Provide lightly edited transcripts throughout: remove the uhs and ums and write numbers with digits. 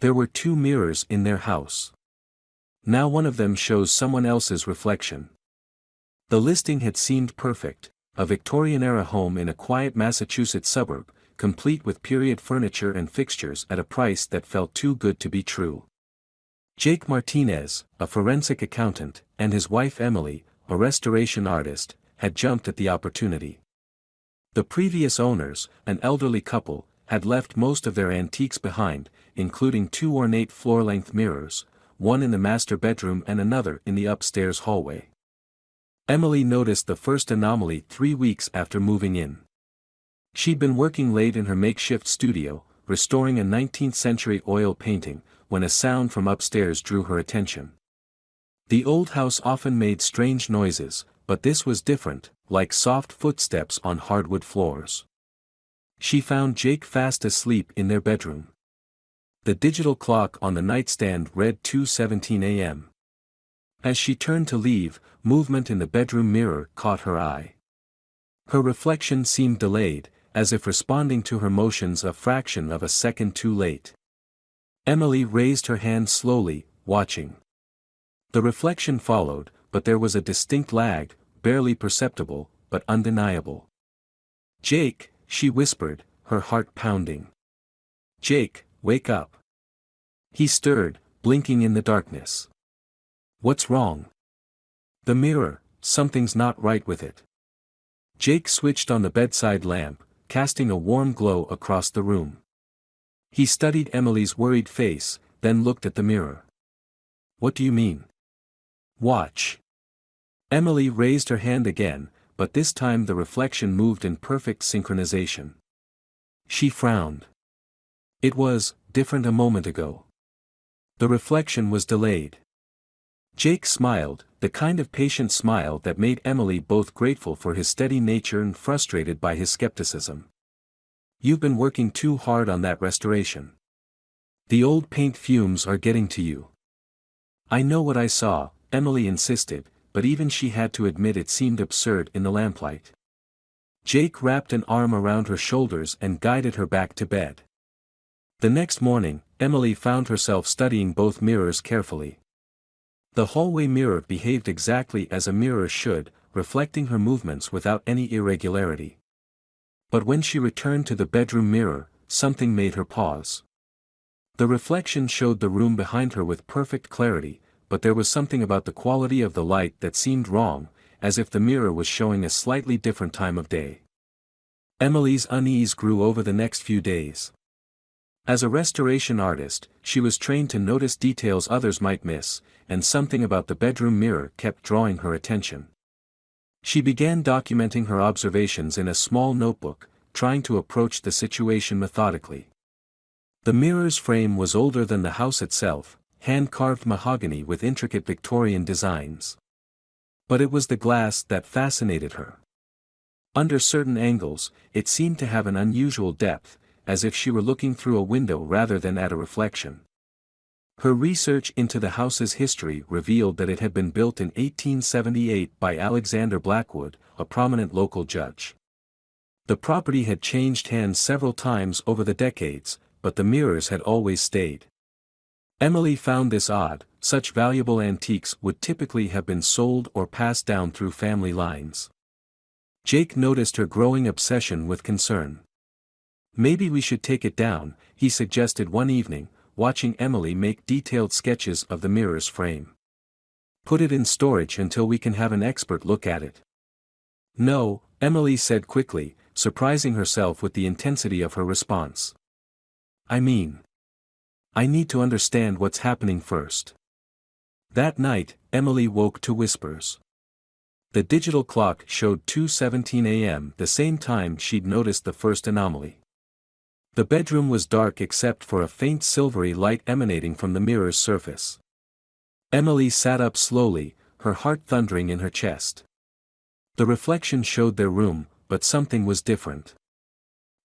There were 2 mirrors in their house. Now one of them shows someone else's reflection. The listing had seemed perfect, a Victorian-era home in a quiet Massachusetts suburb, complete with period furniture and fixtures at a price that felt too good to be true. Jake Martinez, a forensic accountant, and his wife Emily, a restoration artist, had jumped at the opportunity. The previous owners, an elderly couple, had left most of their antiques behind, including 2 ornate floor-length mirrors, one in the master bedroom and another in the upstairs hallway. Emily noticed the first anomaly 3 weeks after moving in. She'd been working late in her makeshift studio, restoring a 19th-century oil painting, when a sound from upstairs drew her attention. The old house often made strange noises, but this was different, like soft footsteps on hardwood floors. She found Jake fast asleep in their bedroom. The digital clock on the nightstand read 2:17 a.m. As she turned to leave, movement in the bedroom mirror caught her eye. Her reflection seemed delayed, as if responding to her motions a fraction of a second too late. Emily raised her hand slowly, watching. The reflection followed, but there was a distinct lag, barely perceptible, but undeniable. "Jake," she whispered, her heart pounding. "Jake, wake up." He stirred, blinking in the darkness. "What's wrong?" "The mirror, something's not right with it." Jake switched on the bedside lamp, casting a warm glow across the room. He studied Emily's worried face, then looked at the mirror. "What do you mean?" "Watch." Emily raised her hand again, but this time the reflection moved in perfect synchronization. She frowned. It was different a moment ago. The reflection was delayed. Jake smiled, the kind of patient smile that made Emily both grateful for his steady nature and frustrated by his skepticism. "You've been working too hard on that restoration. The old paint fumes are getting to you." "I know what I saw," Emily insisted, but even she had to admit it seemed absurd in the lamplight. Jake wrapped an arm around her shoulders and guided her back to bed. The next morning, Emily found herself studying both mirrors carefully. The hallway mirror behaved exactly as a mirror should, reflecting her movements without any irregularity. But when she returned to the bedroom mirror, something made her pause. The reflection showed the room behind her with perfect clarity, but there was something about the quality of the light that seemed wrong, as if the mirror was showing a slightly different time of day. Emily's unease grew over the next few days. As a restoration artist, she was trained to notice details others might miss, and something about the bedroom mirror kept drawing her attention. She began documenting her observations in a small notebook, trying to approach the situation methodically. The mirror's frame was older than the house itself, hand-carved mahogany with intricate Victorian designs. But it was the glass that fascinated her. Under certain angles, it seemed to have an unusual depth, as if she were looking through a window rather than at a reflection. Her research into the house's history revealed that it had been built in 1878 by Alexander Blackwood, a prominent local judge. The property had changed hands several times over the decades, but the mirrors had always stayed. Emily found this odd. Such valuable antiques would typically have been sold or passed down through family lines. Jake noticed her growing obsession with concern. "Maybe we should take it down," he suggested one evening, watching Emily make detailed sketches of the mirror's frame. "Put it in storage until we can have an expert look at it." "No," Emily said quickly, surprising herself with the intensity of her response. "I need to understand what's happening first." That night, Emily woke to whispers. The digital clock showed 2:17 a.m., the same time she'd noticed the first anomaly. The bedroom was dark except for a faint silvery light emanating from the mirror's surface. Emily sat up slowly, her heart thundering in her chest. The reflection showed their room, but something was different.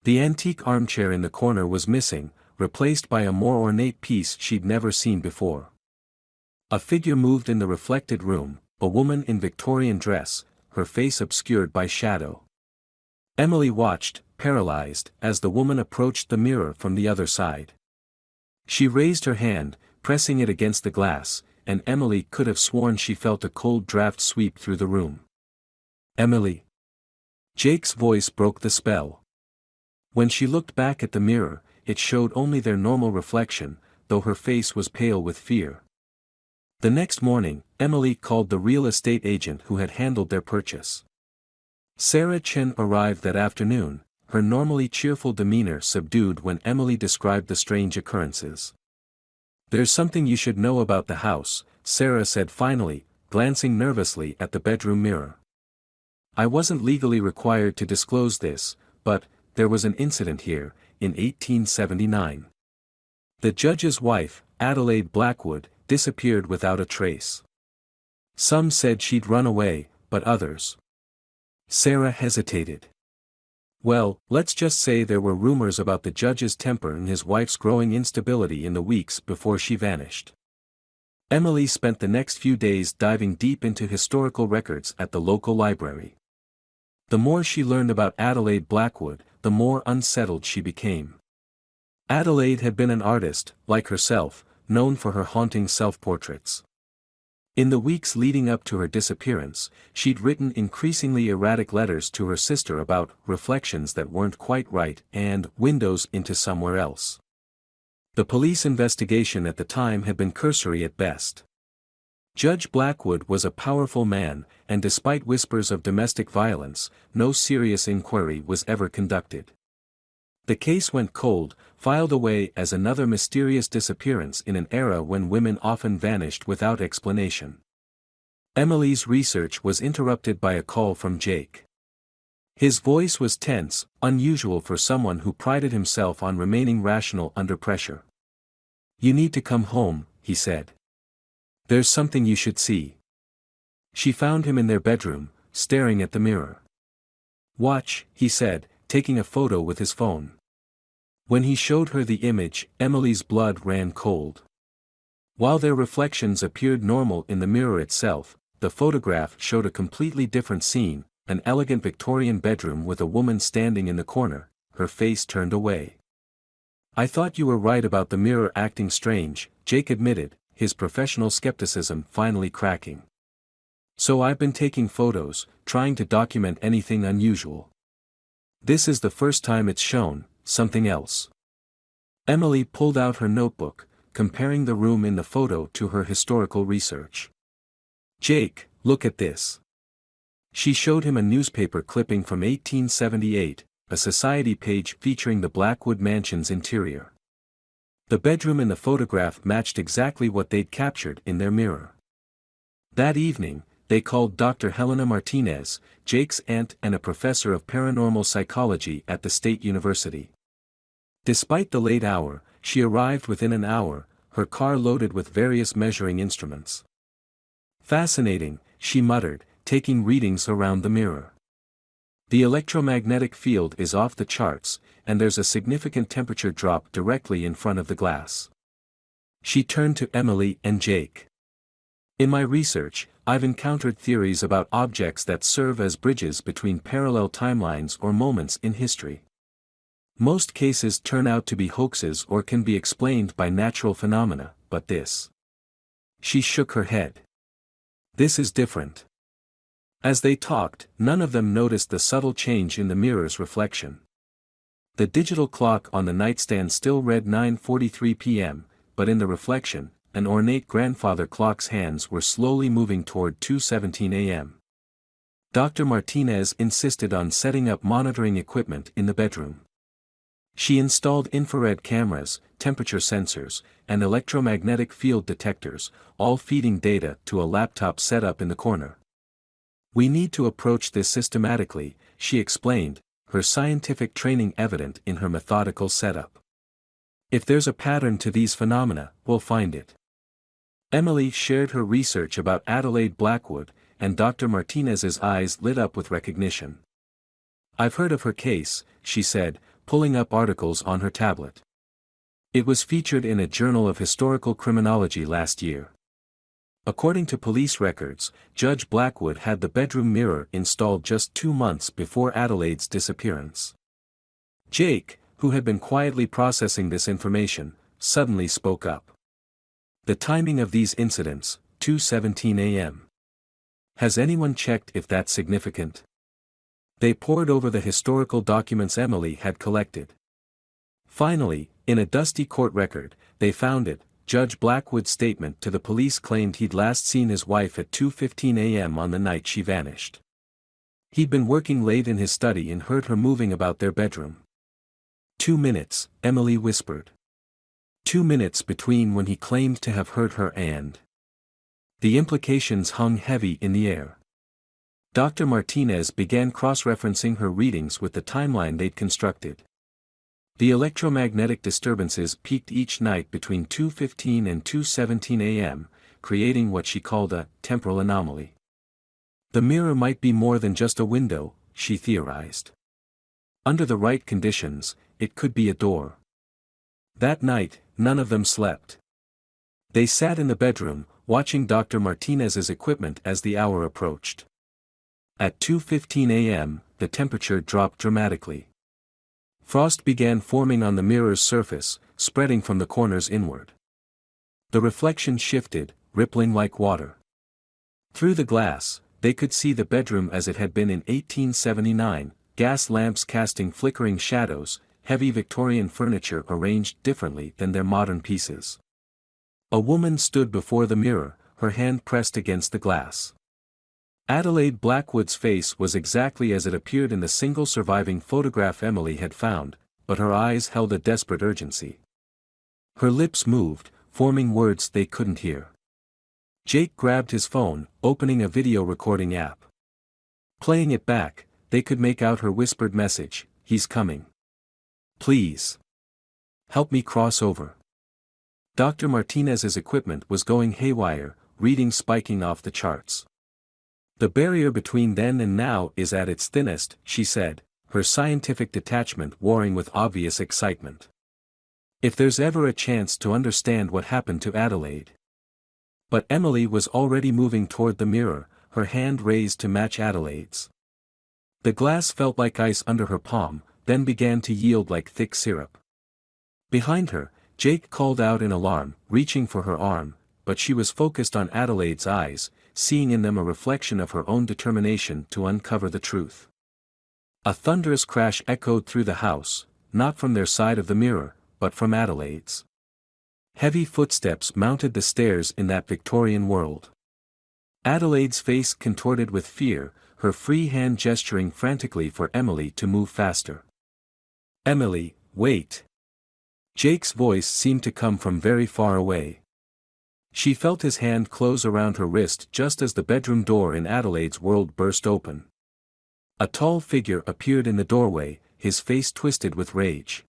The antique armchair in the corner was missing, replaced by a more ornate piece she'd never seen before. A figure moved in the reflected room, a woman in Victorian dress, her face obscured by shadow. Emily watched, paralyzed, as the woman approached the mirror from the other side. She raised her hand, pressing it against the glass, and Emily could have sworn she felt a cold draft sweep through the room. "Emily." Jake's voice broke the spell. When she looked back at the mirror, it showed only their normal reflection, though her face was pale with fear. The next morning, Emily called the real estate agent who had handled their purchase. Sarah Chen arrived that afternoon, her normally cheerful demeanor subdued when Emily described the strange occurrences. "There's something you should know about the house," Sarah said finally, glancing nervously at the bedroom mirror. "I wasn't legally required to disclose this, but there was an incident here, in 1879. The judge's wife, Adelaide Blackwood, disappeared without a trace. Some said she'd run away, but others—" Sarah hesitated. "Well, let's just say there were rumors about the judge's temper and his wife's growing instability in the weeks before she vanished." Emily spent the next few days diving deep into historical records at the local library. The more she learned about Adelaide Blackwood, the more unsettled she became. Adelaide had been an artist, like herself, known for her haunting self-portraits. In the weeks leading up to her disappearance, she'd written increasingly erratic letters to her sister about reflections that weren't quite right and windows into somewhere else. The police investigation at the time had been cursory at best. Judge Blackwood was a powerful man, and despite whispers of domestic violence, no serious inquiry was ever conducted. The case went cold, filed away as another mysterious disappearance in an era when women often vanished without explanation. Emily's research was interrupted by a call from Jake. His voice was tense, unusual for someone who prided himself on remaining rational under pressure. "You need to come home," he said. "There's something you should see." She found him in their bedroom, staring at the mirror. "Watch," he said, taking a photo with his phone. When he showed her the image, Emily's blood ran cold. While their reflections appeared normal in the mirror itself, the photograph showed a completely different scene, an elegant Victorian bedroom with a woman standing in the corner, her face turned away. "I thought you were right about the mirror acting strange," Jake admitted, his professional skepticism finally cracking. "So I've been taking photos, trying to document anything unusual. This is the first time it's shown something else." Emily pulled out her notebook, comparing the room in the photo to her historical research. "Jake, look at this." She showed him a newspaper clipping from 1878, a society page featuring the Blackwood mansion's interior. The bedroom in the photograph matched exactly what they'd captured in their mirror. That evening, they called Dr. Helena Martinez, Jake's aunt and a professor of paranormal psychology at the State University. Despite the late hour, she arrived within an hour, her car loaded with various measuring instruments. "Fascinating," she muttered, taking readings around the mirror. "The electromagnetic field is off the charts, and there's a significant temperature drop directly in front of the glass." She turned to Emily and Jake. "In my research, I've encountered theories about objects that serve as bridges between parallel timelines or moments in history. Most cases turn out to be hoaxes or can be explained by natural phenomena, but this—" She shook her head. "This is different." As they talked, none of them noticed the subtle change in the mirror's reflection. The digital clock on the nightstand still read 9:43 p.m., but in the reflection, an ornate grandfather clock's hands were slowly moving toward 2:17 a.m. Dr. Martinez insisted on setting up monitoring equipment in the bedroom. She installed infrared cameras, temperature sensors, and electromagnetic field detectors, all feeding data to a laptop set up in the corner. "We need to approach this systematically," she explained, her scientific training evident in her methodical setup. "If there's a pattern to these phenomena, we'll find it." Emily shared her research about Adelaide Blackwood, and Dr. Martinez's eyes lit up with recognition. "I've heard of her case," she said, pulling up articles on her tablet. "It was featured in a journal of historical criminology last year." According to police records, Judge Blackwood had the bedroom mirror installed just 2 months before Adelaide's disappearance. Jake, who had been quietly processing this information, suddenly spoke up. The timing of these incidents, 2:17 a.m. Has anyone checked if that's significant? They pored over the historical documents Emily had collected. Finally, in a dusty court record, they found it. Judge Blackwood's statement to the police claimed he'd last seen his wife at 2:15 a.m. on the night she vanished. He'd been working late in his study and heard her moving about their bedroom. 2 minutes, Emily whispered. 2 minutes between when he claimed to have heard her and. The implications hung heavy in the air. Dr. Martinez began cross-referencing her readings with the timeline they'd constructed. The electromagnetic disturbances peaked each night between 2:15 and 2:17 a.m., creating what she called a temporal anomaly. The mirror might be more than just a window, she theorized. Under the right conditions, it could be a door. That night, none of them slept. They sat in the bedroom, watching Dr. Martinez's equipment as the hour approached. At 2:15 a.m., the temperature dropped dramatically. Frost began forming on the mirror's surface, spreading from the corners inward. The reflection shifted, rippling like water. Through the glass, they could see the bedroom as it had been in 1879, gas lamps casting flickering shadows, heavy Victorian furniture arranged differently than their modern pieces. A woman stood before the mirror, her hand pressed against the glass. Adelaide Blackwood's face was exactly as it appeared in the single surviving photograph Emily had found, but her eyes held a desperate urgency. Her lips moved, forming words they couldn't hear. Jake grabbed his phone, opening a video recording app. Playing it back, they could make out her whispered message, "He's coming. Please. Help me cross over." Dr. Martinez's equipment was going haywire, readings spiking off the charts. "The barrier between then and now is at its thinnest," she said, her scientific detachment warring with obvious excitement. "If there's ever a chance to understand what happened to Adelaide." But Emily was already moving toward the mirror, her hand raised to match Adelaide's. The glass felt like ice under her palm, then began to yield like thick syrup. Behind her, Jake called out in alarm, reaching for her arm, but she was focused on Adelaide's eyes, seeing in them a reflection of her own determination to uncover the truth. A thunderous crash echoed through the house, not from their side of the mirror, but from Adelaide's. Heavy footsteps mounted the stairs in that Victorian world. Adelaide's face contorted with fear, her free hand gesturing frantically for Emily to move faster. "Emily, wait." Jake's voice seemed to come from very far away. She felt his hand close around her wrist just as the bedroom door in Adelaide's world burst open. A tall figure appeared in the doorway, his face twisted with rage.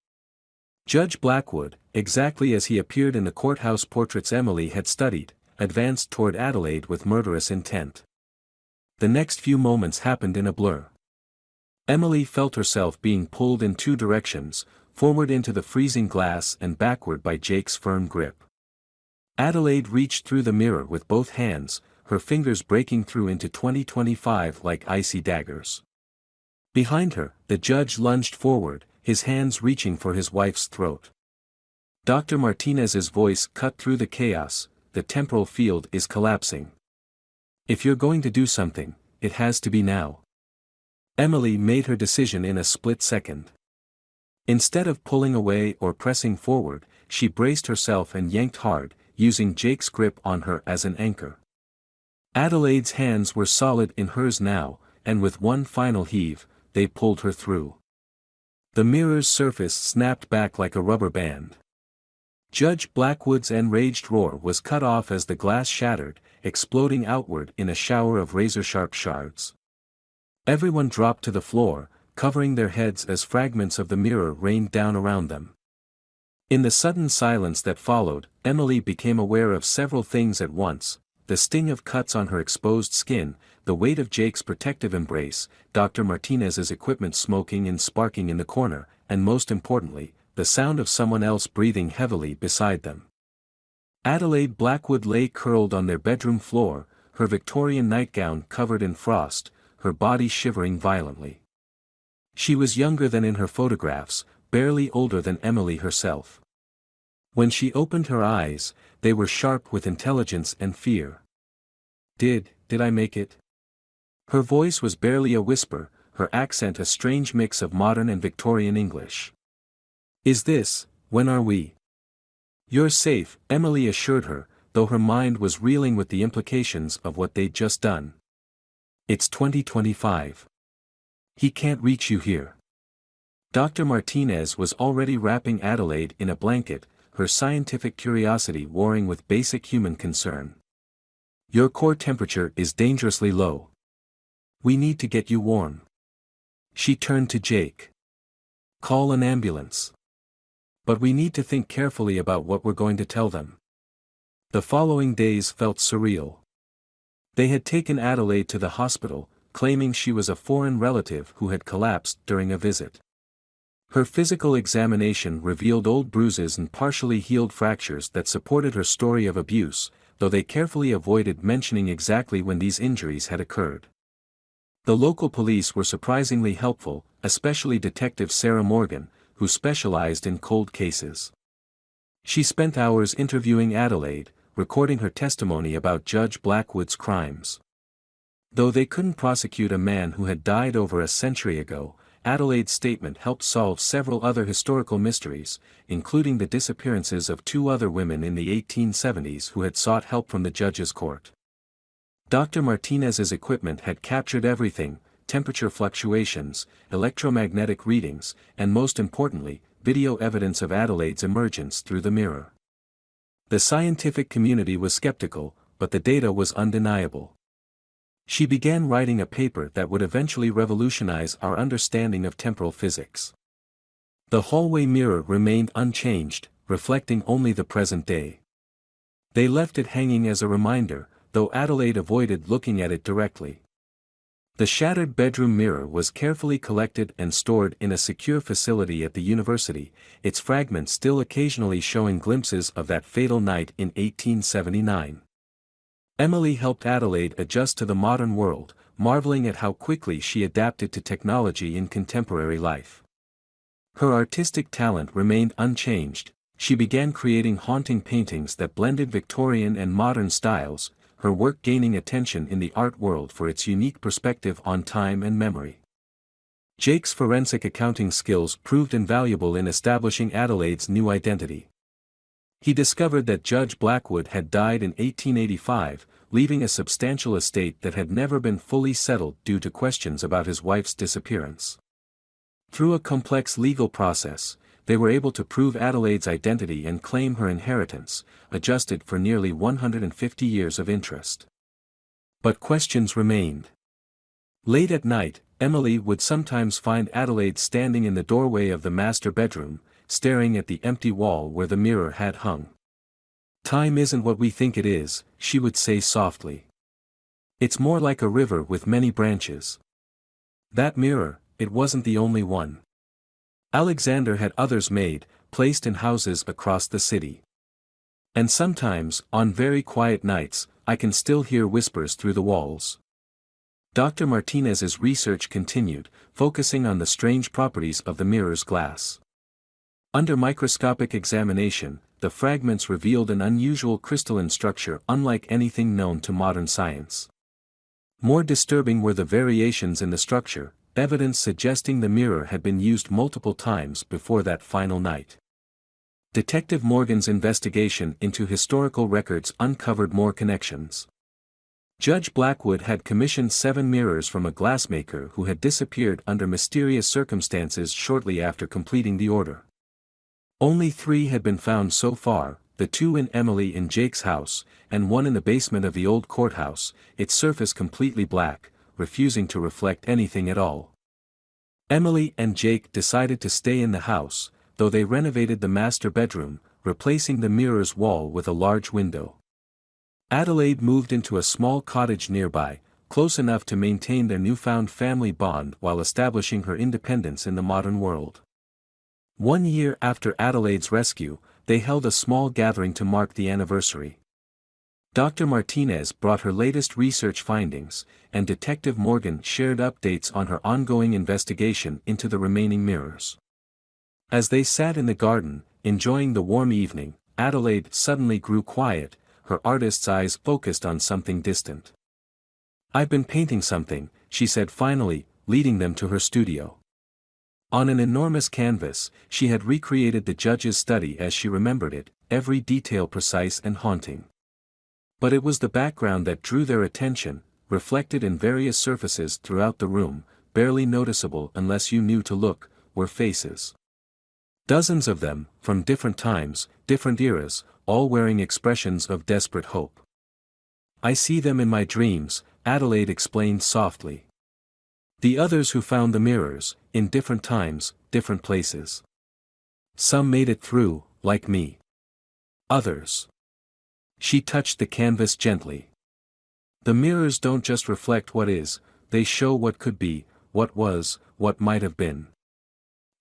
Judge Blackwood, exactly as he appeared in the courthouse portraits Emily had studied, advanced toward Adelaide with murderous intent. The next few moments happened in a blur. Emily felt herself being pulled in two directions, forward into the freezing glass and backward by Jake's firm grip. Adelaide reached through the mirror with both hands, her fingers breaking through into 2025 like icy daggers. Behind her, the judge lunged forward, his hands reaching for his wife's throat. Dr. Martinez's voice cut through the chaos, "The temporal field is collapsing. If you're going to do something, it has to be now." Emily made her decision in a split second. Instead of pulling away or pressing forward, she braced herself and yanked hard, using Jake's grip on her as an anchor. Adelaide's hands were solid in hers now, and with one final heave, they pulled her through. The mirror's surface snapped back like a rubber band. Judge Blackwood's enraged roar was cut off as the glass shattered, exploding outward in a shower of razor-sharp shards. Everyone dropped to the floor, covering their heads as fragments of the mirror rained down around them. In the sudden silence that followed, Emily became aware of several things at once: the sting of cuts on her exposed skin, the weight of Jake's protective embrace, Dr. Martinez's equipment smoking and sparking in the corner, and most importantly, the sound of someone else breathing heavily beside them. Adelaide Blackwood lay curled on their bedroom floor, her Victorian nightgown covered in frost, her body shivering violently. She was younger than in her photographs, barely older than Emily herself. When she opened her eyes, they were sharp with intelligence and fear. Did I make it? Her voice was barely a whisper, her accent a strange mix of modern and Victorian English. Is this, when are we? You're safe, Emily assured her, though her mind was reeling with the implications of what they'd just done. It's 2025. He can't reach you here. Dr. Martinez was already wrapping Adelaide in a blanket, her scientific curiosity warring with basic human concern. Your core temperature is dangerously low. We need to get you warm. She turned to Jake. Call an ambulance. But we need to think carefully about what we're going to tell them. The following days felt surreal. They had taken Adelaide to the hospital, claiming she was a foreign relative who had collapsed during a visit. Her physical examination revealed old bruises and partially healed fractures that supported her story of abuse, though they carefully avoided mentioning exactly when these injuries had occurred. The local police were surprisingly helpful, especially Detective Sarah Morgan, who specialized in cold cases. She spent hours interviewing Adelaide, recording her testimony about Judge Blackwood's crimes. Though they couldn't prosecute a man who had died over a century ago, Adelaide's statement helped solve several other historical mysteries, including the disappearances of two other women in the 1870s who had sought help from the judge's court. Dr. Martinez's equipment had captured everything: temperature fluctuations, electromagnetic readings, and most importantly, video evidence of Adelaide's emergence through the mirror. The scientific community was skeptical, but the data was undeniable. She began writing a paper that would eventually revolutionize our understanding of temporal physics. The hallway mirror remained unchanged, reflecting only the present day. They left it hanging as a reminder, though Adelaide avoided looking at it directly. The shattered bedroom mirror was carefully collected and stored in a secure facility at the university, its fragments still occasionally showing glimpses of that fatal night in 1879. Emily helped Adelaide adjust to the modern world, marveling at how quickly she adapted to technology in contemporary life. Her artistic talent remained unchanged. She began creating haunting paintings that blended Victorian and modern styles, her work gaining attention in the art world for its unique perspective on time and memory. Jake's forensic accounting skills proved invaluable in establishing Adelaide's new identity. He discovered that Judge Blackwood had died in 1885, leaving a substantial estate that had never been fully settled due to questions about his wife's disappearance. Through a complex legal process, they were able to prove Adelaide's identity and claim her inheritance, adjusted for nearly 150 years of interest. But questions remained. Late at night, Emily would sometimes find Adelaide standing in the doorway of the master bedroom, staring at the empty wall where the mirror had hung. Time isn't what we think it is, she would say softly. It's more like a river with many branches. That mirror, it wasn't the only one. Alexander had others made, placed in houses across the city. And sometimes, on very quiet nights, I can still hear whispers through the walls. Dr. Martinez's research continued, focusing on the strange properties of the mirror's glass. Under microscopic examination, the fragments revealed an unusual crystalline structure unlike anything known to modern science. More disturbing were the variations in the structure, evidence suggesting the mirror had been used multiple times before that final night. Detective Morgan's investigation into historical records uncovered more connections. Judge Blackwood had commissioned 7 mirrors from a glassmaker who had disappeared under mysterious circumstances shortly after completing the order. Only 3 had been found so far, the 2 in Emily and Jake's house, and 1 in the basement of the old courthouse, its surface completely black, refusing to reflect anything at all. Emily and Jake decided to stay in the house, though they renovated the master bedroom, replacing the mirror's wall with a large window. Adelaide moved into a small cottage nearby, close enough to maintain their newfound family bond while establishing her independence in the modern world. 1 year after Adelaide's rescue, they held a small gathering to mark the anniversary. Dr. Martinez brought her latest research findings, and Detective Morgan shared updates on her ongoing investigation into the remaining mirrors. As they sat in the garden, enjoying the warm evening, Adelaide suddenly grew quiet, her artist's eyes focused on something distant. "I've been painting something," she said finally, leading them to her studio. On an enormous canvas, she had recreated the judge's study as she remembered it, every detail precise and haunting. But it was the background that drew their attention, reflected in various surfaces throughout the room, barely noticeable unless you knew to look, were faces. Dozens of them, from different times, different eras, all wearing expressions of desperate hope. "I see them in my dreams," Adelaide explained softly. "The others who found the mirrors, in different times, different places. Some made it through, like me. Others." She touched the canvas gently. "The mirrors don't just reflect what is, they show what could be, what was, what might have been.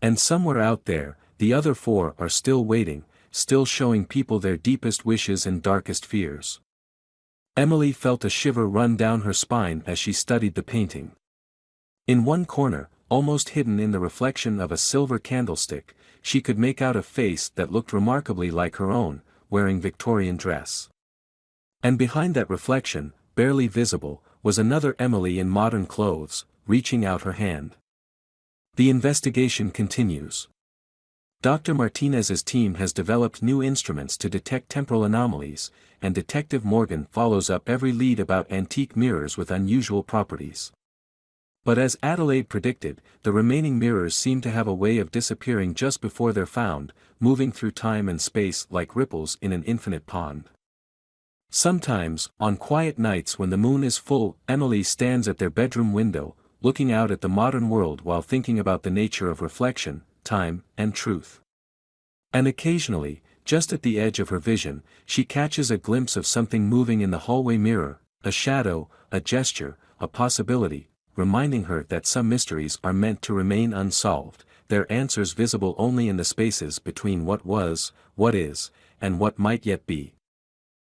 And somewhere out there, the other four are still waiting, still showing people their deepest wishes and darkest fears." Emily felt a shiver run down her spine as she studied the painting. In one corner, almost hidden in the reflection of a silver candlestick, she could make out a face that looked remarkably like her own, wearing Victorian dress. And behind that reflection, barely visible, was another Emily in modern clothes, reaching out her hand. The investigation continues. Dr. Martinez's team has developed new instruments to detect temporal anomalies, and Detective Morgan follows up every lead about antique mirrors with unusual properties. But as Adelaide predicted, the remaining mirrors seem to have a way of disappearing just before they're found, moving through time and space like ripples in an infinite pond. Sometimes, on quiet nights when the moon is full, Emily stands at their bedroom window, looking out at the modern world while thinking about the nature of reflection, time, and truth. And occasionally, just at the edge of her vision, she catches a glimpse of something moving in the hallway mirror, a shadow, a gesture, a possibility, reminding her that some mysteries are meant to remain unsolved, their answers visible only in the spaces between what was, what is, and what might yet be.